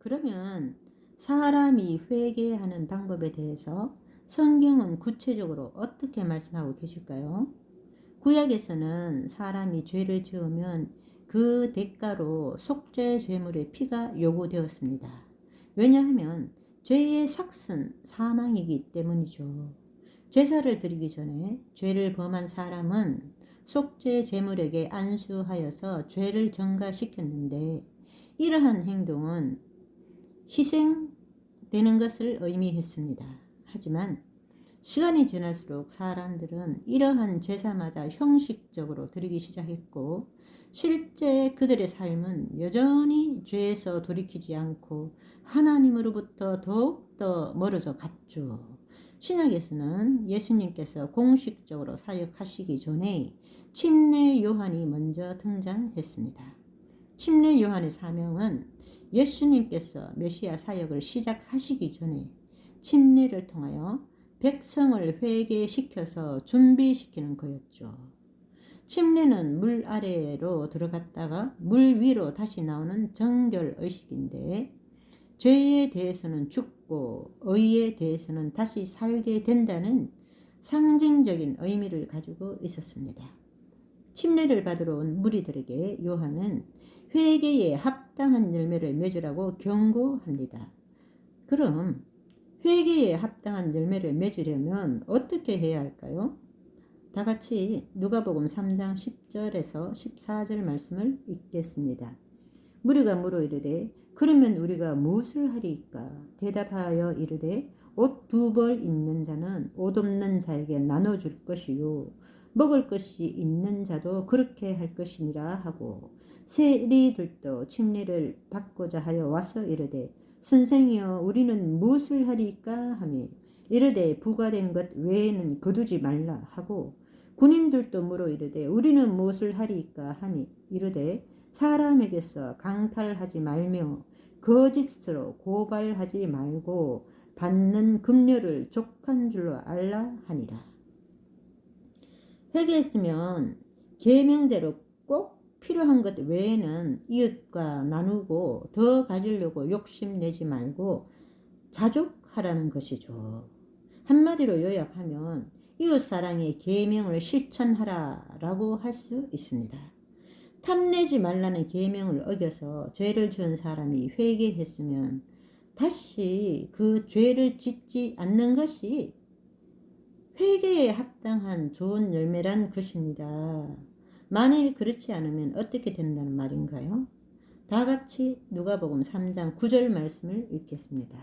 그러면 사람이 회개하는 방법에 대해서 성경은 구체적으로 어떻게 말씀하고 계실까요? 구약에서는 사람이 죄를 지으면 그 대가로 속죄 제물의 피가 요구되었습니다. 왜냐하면 죄의 삭은 사망이기 때문이죠. 제사를 드리기 전에 죄를 범한 사람은 속죄 제물에게 안수하여서 죄를 전가시켰는데, 이러한 행동은 희생되는 것을 의미했습니다. 하지만 시간이 지날수록 사람들은 이러한 제사마저 형식적으로 드리기 시작했고, 실제 그들의 삶은 여전히 죄에서 돌이키지 않고 하나님으로부터 더욱더 멀어져 갔죠. 신약에서는 예수님께서 공식적으로 사역하시기 전에 침례 요한이 먼저 등장했습니다. 침례 요한의 사명은 예수님께서 메시아 사역을 시작하시기 전에 침례를 통하여 백성을 회개시켜서 준비시키는 거였죠. 침례는 물 아래로 들어갔다가 물 위로 다시 나오는 정결의식인데, 죄에 대해서는 죽고 의에 대해서는 다시 살게 된다는 상징적인 의미를 가지고 있었습니다. 침례를 받으러 온 무리들에게 요한은 회개에 합당한 열매를 맺으라고 경고합니다. 그럼 회개에 합당한 열매를 맺으려면 어떻게 해야 할까요? 다 같이 누가복음 3장 10절에서 14절 말씀을 읽겠습니다. 무리가 물어 이르되 그러면 우리가 무엇을 하리이까? 대답하여 이르되 옷 2벌 있는 자는 옷 없는 자에게 나눠줄 것이요 먹을 것이 있는 자도 그렇게 할 것이니라 하고, 세리들도 침례를 받고자 하여 와서 이르되 선생이여 우리는 무엇을 하리이까 하며 이르되 부과된 것 외에는 거두지 말라 하고, 군인들도 물어 이르되 우리는 무엇을 하리이까 하니 이르되 사람에게서 강탈하지 말며 거짓으로 고발하지 말고 받는 급료를 족한 줄로 알라 하니라. 회개했으면 계명대로 꼭 필요한 것 외에는 이웃과 나누고 더 가지려고 욕심내지 말고 자족하라는 것이죠. 한마디로 요약하면 이웃사랑의 계명을 실천하라라고 할 수 있습니다. 탐내지 말라는 계명을 어겨서 죄를 지은 사람이 회개했으면 다시 그 죄를 짓지 않는 것이 회개에 합당한 좋은 열매란 것입니다. 만일 그렇지 않으면 어떻게 된다는 말인가요? 다 같이 누가복음 3장 9절 말씀을 읽겠습니다.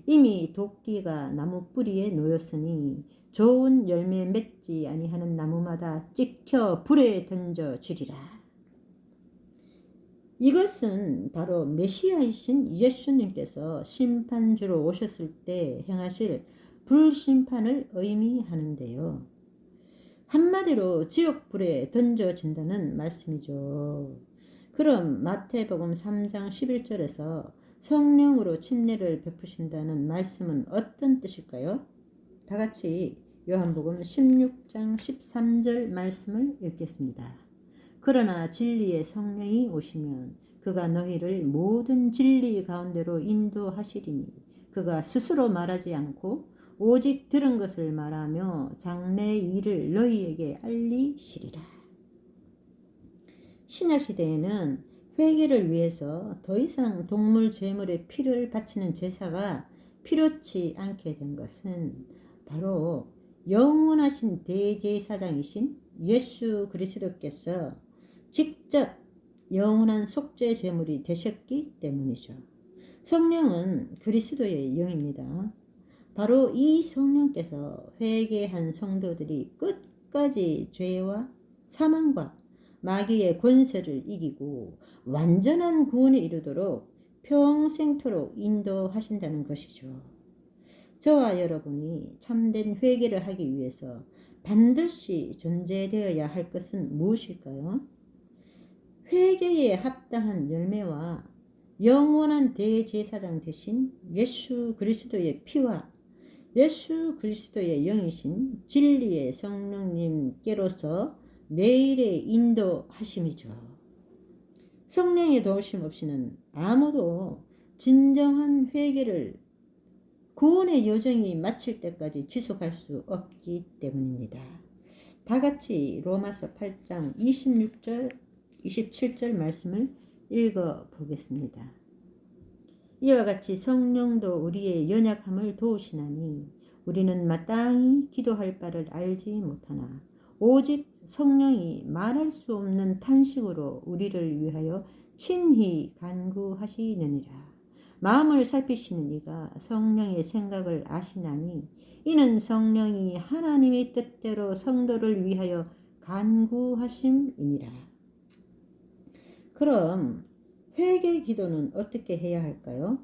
이미 도끼가 나무 뿌리에 놓였으니 좋은 열매 맺지 아니하는 나무마다 찍혀 불에 던져지리라. 이것은 바로 메시아이신 예수님께서 심판주로 오셨을 때 행하실 불심판을 의미하는데요. 한마디로 지옥불에 던져진다는 말씀이죠. 그럼 마태복음 3장 11절에서 성령으로 침례를 베푸신다는 말씀은 어떤 뜻일까요? 다 같이 요한복음 16장 13절 말씀을 읽겠습니다. 그러나 진리의 성령이 오시면 그가 너희를 모든 진리 가운데로 인도하시리니 그가 스스로 말하지 않고 오직 들은 것을 말하며 장래 일을 너희에게 알리시리라. 신약시대에는 회개를 위해서 더 이상 동물 제물의 피를 바치는 제사가 필요치 않게 된 것은 바로 영원하신 대제사장이신 예수 그리스도께서 직접 영원한 속죄 제물이 되셨기 때문이죠. 성령은 그리스도의 영입니다. 바로 이 성령께서 회개한 성도들이 끝까지 죄와 사망과 마귀의 권세를 이기고 완전한 구원에 이르도록 평생토록 인도하신다는 것이죠. 저와 여러분이 참된 회개를 하기 위해서 반드시 존재되어야 할 것은 무엇일까요? 회개에 합당한 열매와 영원한 대제사장 되신 예수 그리스도의 피와 예수 그리스도의 영이신 진리의 성령님께로서 매일의 인도하심이죠. 성령의 도우심 없이는 아무도 진정한 회개를 구원의 여정이 마칠 때까지 지속할 수 없기 때문입니다. 다 같이 로마서 8장 26절 27절 말씀을 읽어 보겠습니다. 이와 같이 성령도 우리의 연약함을 도우시나니 우리는 마땅히 기도할 바를 알지 못하나 오직 성령이 말할 수 없는 탄식으로 우리를 위하여 친히 간구하시느니라. 마음을 살피시는 이가 성령의 생각을 아시나니 이는 성령이 하나님의 뜻대로 성도를 위하여 간구하심이니라. 그럼 회개 기도는 어떻게 해야 할까요?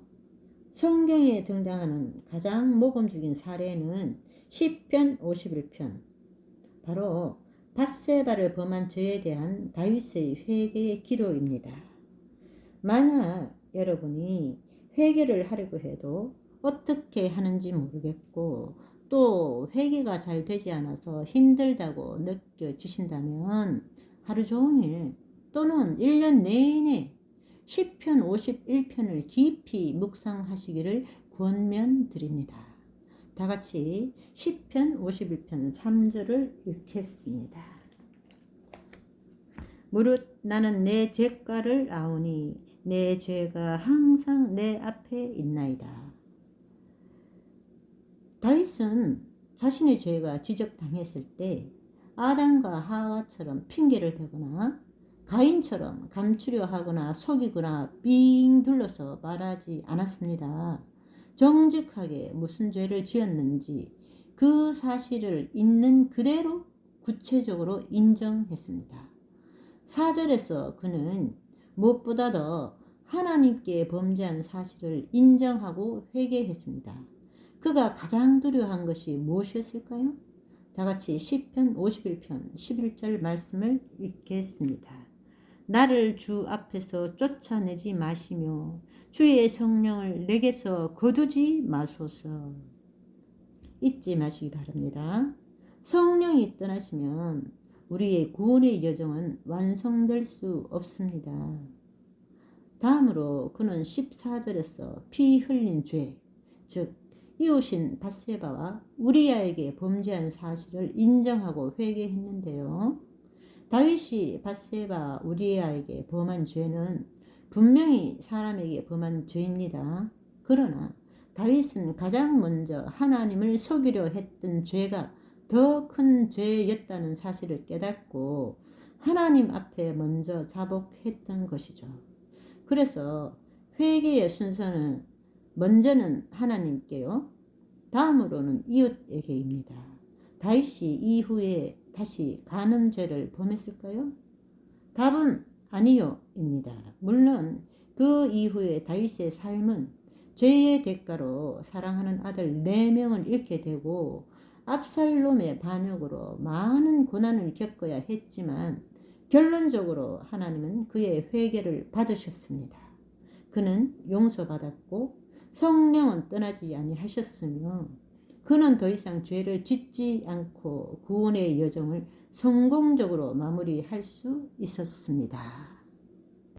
성경에 등장하는 가장 모범적인 사례는 시편 51편, 바로 밧세바를 범한 죄에 대한 다윗의 회개 기도입니다. 만약 여러분이 회개를 하려고 해도 어떻게 하는지 모르겠고 또 회개가 잘 되지 않아서 힘들다고 느껴지신다면 하루 종일 또는 1년 내내 시편 51편을 깊이 묵상하시기를 권면드립니다. 다 같이 시편 51편 3절을 읽겠습니다. 무릇 나는 내 죄가를 아오니 내 죄가 항상 내 앞에 있나이다. 다윗은 자신의 죄가 지적당했을 때 아담과 하와처럼 핑계를 대거나 가인처럼 감추려 하거나 속이거나 삥 둘러서 말하지 않았습니다. 정직하게 무슨 죄를 지었는지 그 사실을 있는 그대로 구체적으로 인정했습니다. 4절에서 그는 무엇보다 더 하나님께 범죄한 사실을 인정하고 회개했습니다. 그가 가장 두려워한 것이 무엇이었을까요? 다 같이 시편 51편 11절 말씀을 읽겠습니다. 나를 주 앞에서 쫓아내지 마시며 주의 성령을 내게서 거두지 마소서. 잊지 마시기 바랍니다. 성령이 떠나시면 우리의 구원의 여정은 완성될 수 없습니다. 다음으로 그는 14절에서 피 흘린 죄, 즉 이웃인 밧세바와 우리아에게 범죄한 사실을 인정하고 회개했는데요. 다윗이 밧세바 우리아에게 범한 죄는 분명히 사람에게 범한 죄입니다. 그러나 다윗은 가장 먼저 하나님을 속이려 했던 죄가 더 큰 죄였다는 사실을 깨닫고 하나님 앞에 먼저 자복했던 것이죠. 그래서 회개의 순서는 먼저는 하나님께요. 다음으로는 이웃에게입니다. 다윗이 이후에 다시 간음죄를 범했을까요? 답은 아니요입니다. 물론 그 이후에 다윗의 삶은 죄의 대가로 사랑하는 아들 4명을 잃게 되고 압살롬의 반역으로 많은 고난을 겪어야 했지만 결론적으로 하나님은 그의 회개를 받으셨습니다. 그는 용서받았고 성령은 떠나지 아니하셨으며 그는 더 이상 죄를 짓지 않고 구원의 여정을 성공적으로 마무리할 수 있었습니다.